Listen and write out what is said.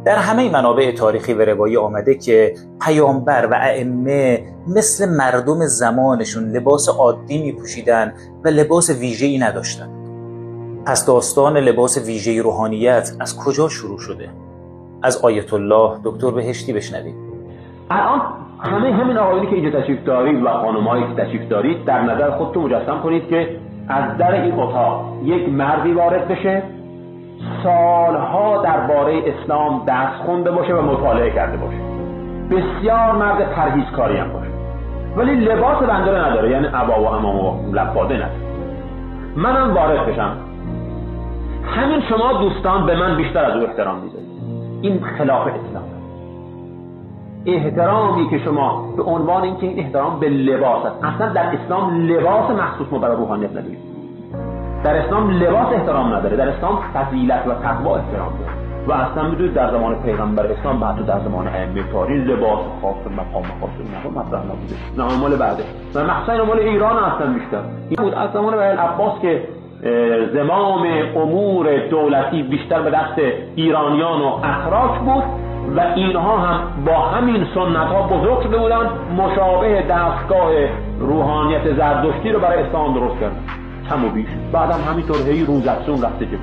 در همه منابع تاریخی و روایی آمده که پیامبر و ائمه مثل مردم زمانشون لباس عادی می پوشیدن و لباس ویژه‌ای نداشتن. پس داستان لباس ویژه روحانیت از کجا شروع شده؟ از آیت الله دکتر بهشتی بشنوید. الان همین آقایونی که اینجا تشریف دارید و خانم‌هایی که تشریف دارید در نظر خودتون مجسم کنید که از در این اتاق یک مردی وارد بشه، سالها درباره اسلام درس خونده باشه و مطالعه کرده باشه، بسیار مرد پرهیزکاری هم باشه، ولی لباس بنداره نداره، یعنی عبا و عمام و لباده نداره. منم وارد بشم، همین شما دوستان به من بیشتر از او احترام میذارید. این خلاف اسلام. احترامی که شما به عنوان اینکه این احترام به لباس است، اصلا در اسلام لباس مخصوص برای روحانیت نداریم. در اسلام لباس احترام نداره، در اسلام فضیلت و تقوا احترام داره. و اصلا میدونید در زمان پیغمبر اسلام و حتی در زمان ائمه تاریخ لباس خاص مقام خاص اینها مطرح نبوده، نه مال بعده و مخصوصا مال ایران اصلا بیشتر این بود. از زمان عباس که زمام امور دولتی بیشتر به دست ایرانیان و اتراک بود و اینها هم با همین سنت ها بزرگ شده بودن، مشابه دستگاه روحانیت زردشتی رو برای اسلام درست کردن کم و بیش. بعدم همینطور هی روزافزون رفته جلو.